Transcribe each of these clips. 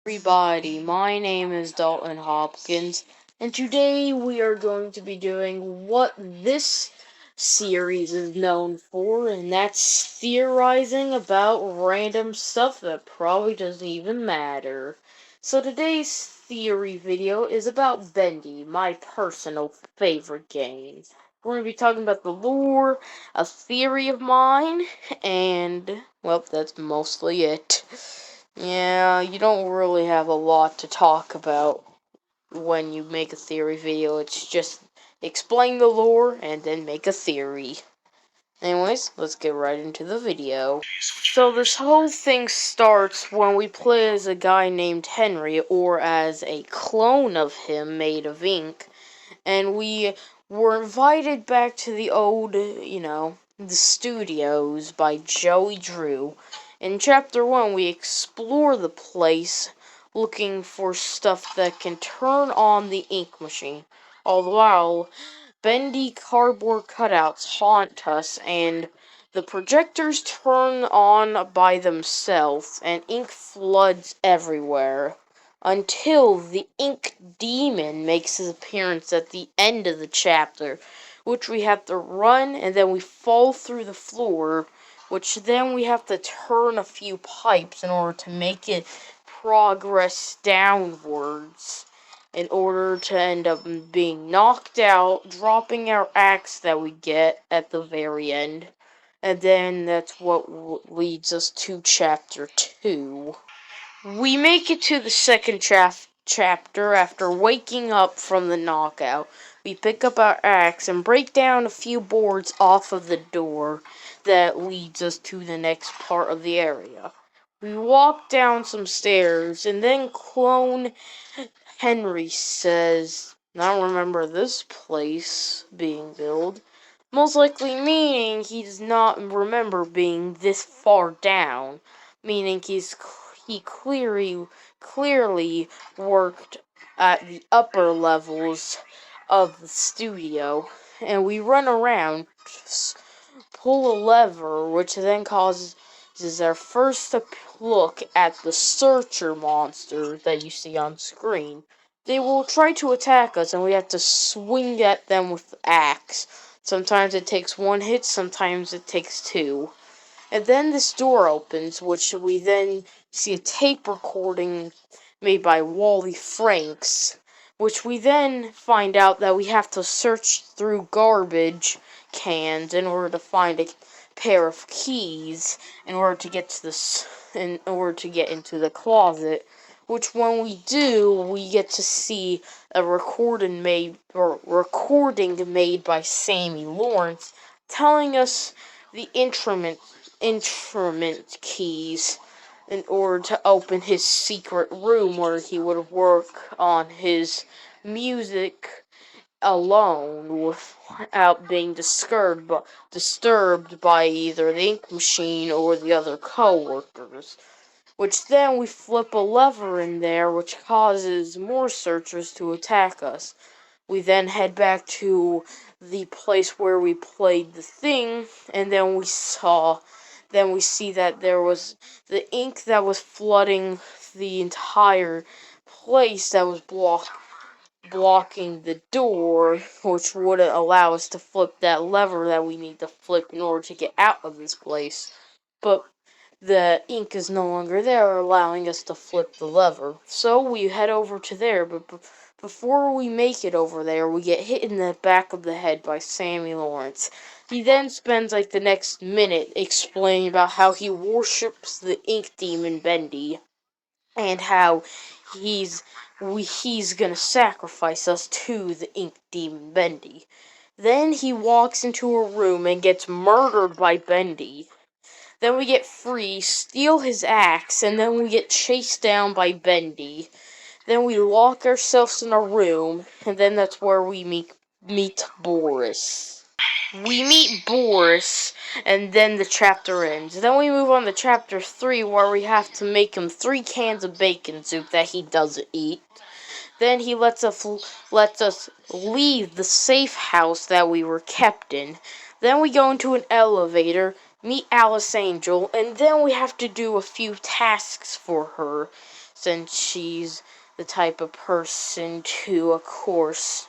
Everybody, my name is Dalton Hopkins, and today we are going to be doing what this series is known for, and that's theorizing about random stuff that probably doesn't even matter. So today's theory video is about Bendy, my personal favorite game. We're going to be talking about the lore, a theory of mine, and, well, that's mostly it. Yeah, you don't really have a lot to talk about when you make a theory video. It's just explain the lore and then make a theory. Anyways, let's get right into the video. So this whole thing starts when we play as a guy named Henry, or as a clone of him made of ink, and we were invited back to the old, the studios by Joey Drew. In Chapter 1, we explore the place looking for stuff that can turn on the ink machine. All the while, bendy cardboard cutouts haunt us, and the projectors turn on by themselves, and ink floods everywhere until the ink demon makes his appearance at the end of the chapter, which we have to run, and then we fall through the floor, which then we have to turn a few pipes in order to make it progress downwards, in order to end up being knocked out, dropping our axe that we get at the very end. And then that's what leads us to chapter 2. We make it to the second chapter after waking up from the knockout. We pick up our axe and break down a few boards off of the door that leads us to the next part of the area. We walk down some stairs, and then Clone Henry says, "I don't remember this place being built." Most likely meaning he does not remember being this far down, meaning he clearly worked at the upper levels of the studio. And we run around, pull a lever, which then causes our first look at the searcher monster that you see on screen. They will try to attack us, and we have to swing at them with the axe. Sometimes it takes one hit, sometimes it takes two. And then this door opens, which we then see a tape recording made by Wally Franks, which we then find out that we have to search through garbage cans in order to find a pair of keys in order to get to into the closet, which when we do, we get to see a recording made by Sammy Lawrence telling us the instrument keys in order to open his secret room where he would work on his music alone without being disturbed by either the ink machine or the other co-workers. Which then we flip a lever in there, which causes more searchers to attack us. We then head back to the place where we played the thing, and then we see that there was the ink that was flooding the entire place that was blocking the door, which would allow us to flip that lever that we need to flip in order to get out of this place. But the ink is no longer there, allowing us to flip the lever. So we head over to there, but before we make it over there, we get hit in the back of the head by Sammy Lawrence. He then spends like the next minute explaining about how he worships the ink demon Bendy, and how he's he's gonna sacrifice us to the ink demon Bendy. Then he walks into a room and gets murdered by Bendy. Then we get free, steal his axe, and then we get chased down by Bendy. Then we lock ourselves in a room, and then that's where we meet Boris. We meet Boris, and then the chapter ends. Then we move on to chapter 3, where we have to make him 3 cans of bacon soup that he doesn't eat. Then he lets us leave the safe house that we were kept in. Then we go into an elevator, meet Alice Angel, and then we have to do a few tasks for her. since she's the type of person to, of course,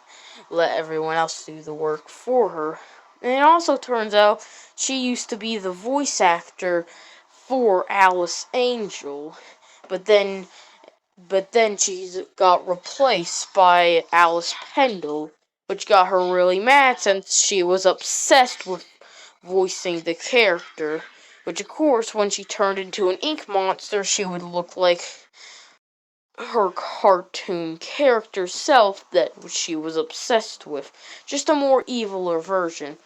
let everyone else do the work for her. And it also turns out she used to be the voice actor for Alice Angel, but then she got replaced by Alice Pendle, which got her really mad since she was obsessed with voicing the character. Which, of course, when she turned into an ink monster, she would look like her cartoon character self that she was obsessed with, just a more eviler version.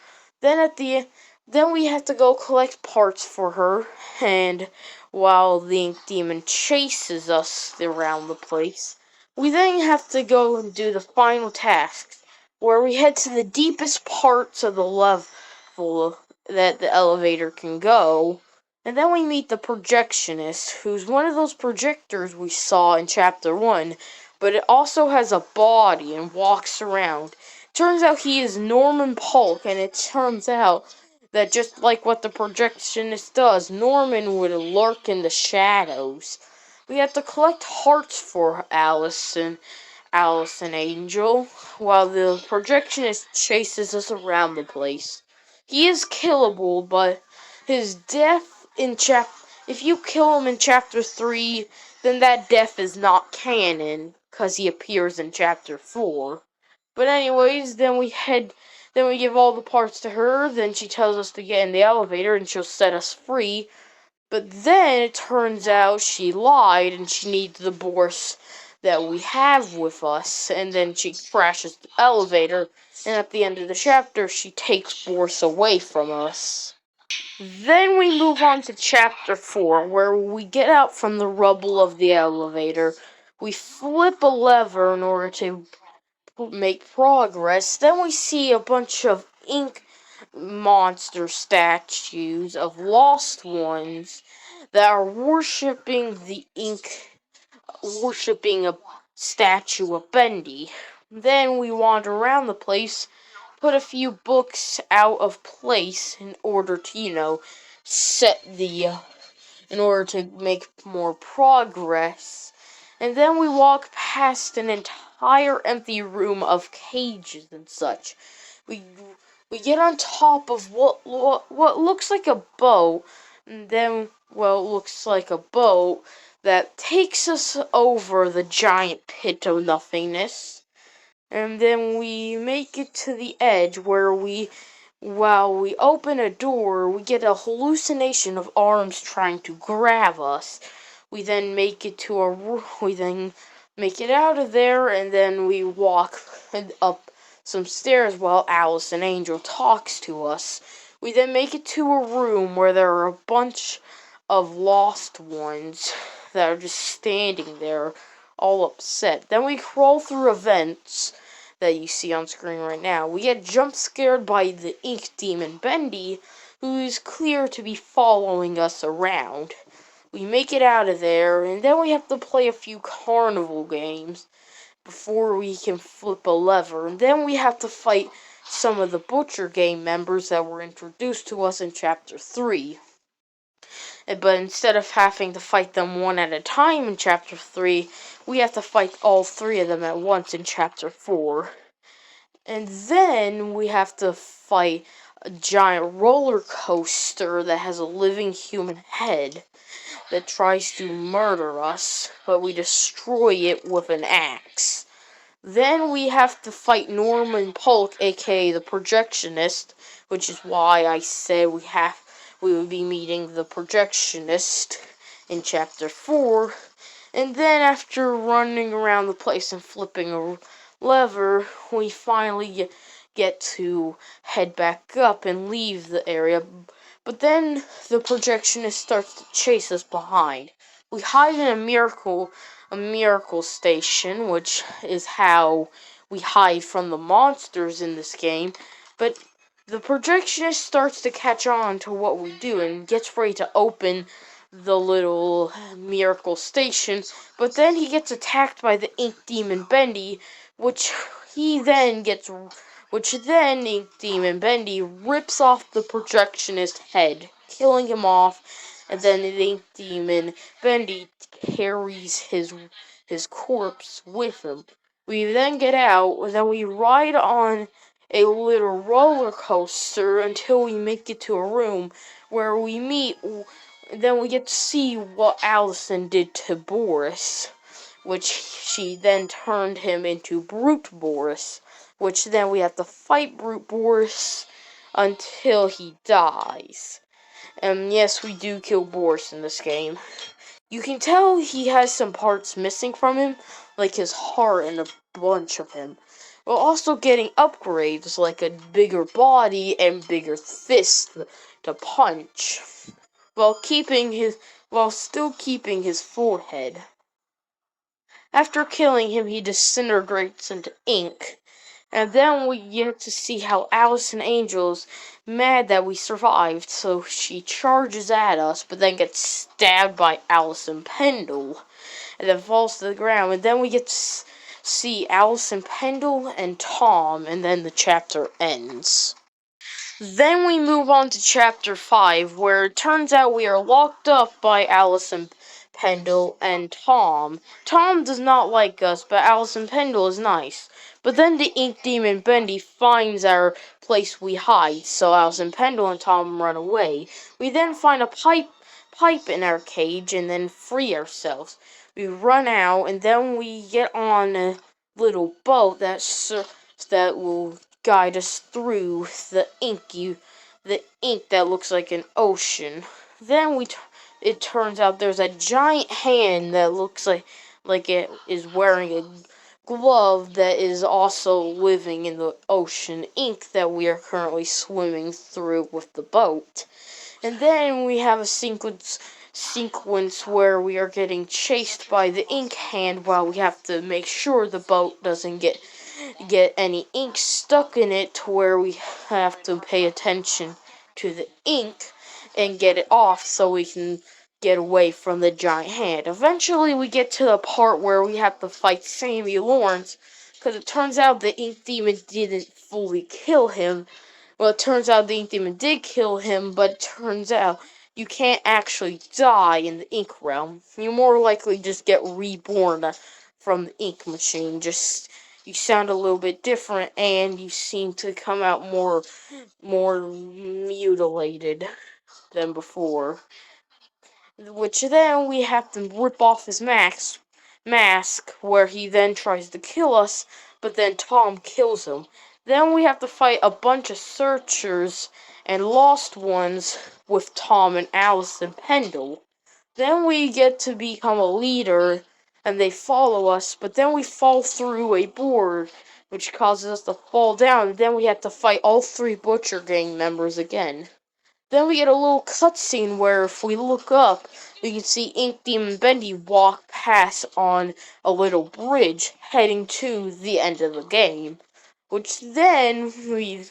Then at the then we have to go collect parts for her, and while the ink demon chases us around the place, we then have to go and do the final task, where we head to the deepest parts of the level that the elevator can go, and then we meet the projectionist, who's one of those projectors we saw in Chapter 1, but it also has a body and walks around. Turns out he is Norman Polk, and it turns out that just like what the projectionist does, Norman would lurk in the shadows. We have to collect hearts for Alice and Angel, while the projectionist chases us around the place. He is killable, but his death in if you kill him in chapter 3, then that death is not canon, cause he appears in chapter 4. But anyways, then we give all the parts to her, then she tells us to get in the elevator and she'll set us free. But then it turns out she lied and she needs the Bourse that we have with us, and then she crashes the elevator, and at the end of the chapter she takes Bourse away from us. Then we move on to chapter 4, where we get out from the rubble of the elevator. We flip a lever in order to make progress. Then we see a bunch of ink monster statues of lost ones that are worshipping a statue of Bendy. Then we wander around the place, put a few books out of place in order to, set the in order to make more progress. And then we walk past an entire empty room of cages and such. We we get on top of what looks like a boat, and then it looks like a boat that takes us over the giant pit of nothingness. And then we make it to the edge where while we open a door, we get a hallucination of arms trying to grab us. We then we then make it out of there, and then we walk up some stairs while Alice and Angel talks to us. We then make it to a room where there are a bunch of lost ones that are just standing there, all upset. Then we crawl through events that you see on screen right now. We get jump scared by the ink demon Bendy, who is clear to be following us around. We make it out of there, and then we have to play a few carnival games before we can flip a lever, and then we have to fight some of the Butcher Game members that were introduced to us in Chapter 3. But instead of having to fight them one at a time in Chapter 3, we have to fight all three of them at once in Chapter 4. And then we have to fight a giant roller coaster that has a living human head that tries to murder us, but we destroy it with an axe. Then we have to fight Norman Polk, aka the projectionist, which is why I said we would be meeting the projectionist in chapter 4. And then after running around the place and flipping a lever, we finally get to head back up and leave the area. But then the projectionist starts to chase us behind. We hide in a miracle station, which is how we hide from the monsters in this game. But the projectionist starts to catch on to what we do and gets ready to open the little miracle station, but then he gets attacked by the ink demon Bendy, which then ink demon Bendy rips off the projectionist head, killing him off, and then the ink demon Bendy carries his corpse with him. We then get out, and then we ride on a little roller coaster until we make it to a room where we meet. Then we get to see what Allison did to Boris, which she then turned him into Brute Boris, which then we have to fight Brute Boris until he dies. And yes, we do kill Boris in this game. You can tell he has some parts missing from him, like his heart and a bunch of him. We're also getting upgrades like a bigger body and bigger fists to punch, while still keeping his forehead. After killing him, he disintegrates into ink. And then we get to see how Allison Angel's mad that we survived, so she charges at us, but then gets stabbed by Allison Pendle, and then falls to the ground. And then we get to see Allison Pendle and Tom, and then the chapter ends. Then we move on to chapter 5, where it turns out we are locked up by Allison Pendle and Tom. Tom does not like us, but Allison Pendle is nice. But then the ink demon Bendy finds our place we hide, so Allison Pendle and Tom run away. We then find a pipe in our cage and then free ourselves. We run out, and then we get on a little boat that will guide us through the ink that looks like an ocean. Then it turns out there's a giant hand that looks like it is wearing a glove that is also living in the ocean ink that we are currently swimming through with the boat. And then we have a sequence where we are getting chased by the ink hand while we have to make sure the boat doesn't get any ink stuck in it, to where we have to pay attention to the ink and get it off so we can get away from the giant hand. Eventually we get to the part where we have to fight Sammy Lawrence, because it turns out the ink demon didn't fully kill him. Well, it turns out the ink demon did kill him, but it turns out you can't actually die in the ink realm. You more likely just get reborn from the ink machine. Just you sound a little bit different, and you seem to come out more mutilated than before. Which then we have to rip off his mask, where he then tries to kill us, but then Tom kills him. Then we have to fight a bunch of searchers and lost ones with Tom and Allison Pendle. Then we get to become a leader, and they follow us, but then we fall through a board, which causes us to fall down, and then we have to fight all 3 Butcher Gang members again. Then we get a little cutscene where if we look up, we can see Ink Demon Bendy walk past on a little bridge heading to the end of the game. Which then we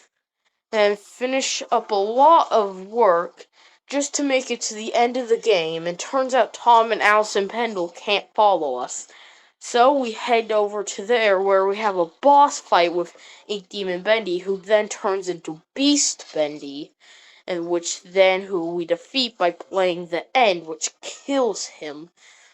then finish up a lot of work just to make it to the end of the game, and turns out Tom and Allison Pendle can't follow us. So we head over to there where we have a boss fight with Ink Demon Bendy, who then turns into Beast Bendy, and who we defeat by playing the end, which kills him.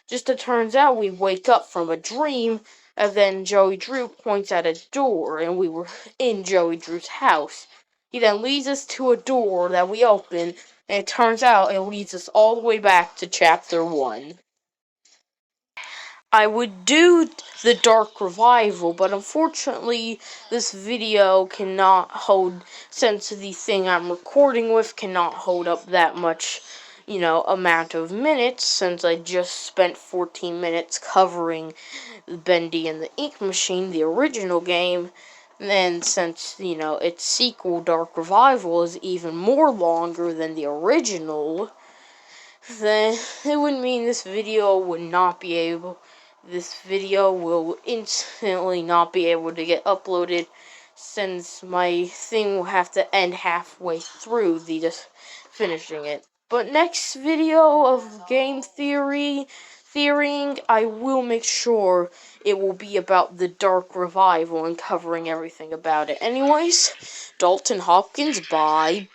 Just it turns out we wake up from a dream, and then Joey Drew points at a door, and we were in Joey Drew's house. He then leads us to a door that we open, and it turns out it leads us all the way back to chapter 1. I would do the Dark Revival, but unfortunately this video cannot hold, since the thing I'm recording with cannot hold up that much, amount of minutes, since I just spent 14 minutes covering Bendy and the Ink Machine, the original game. And then since, its sequel, Dark Revival, is even more longer than the original, then it would mean this video will instantly not be able to get uploaded, since my thing will have to end halfway through the just finishing it. But next video of game theorying, I will make sure it will be about the Dark Revival and covering everything about it. Anyways, Dalton Hopkins, bye.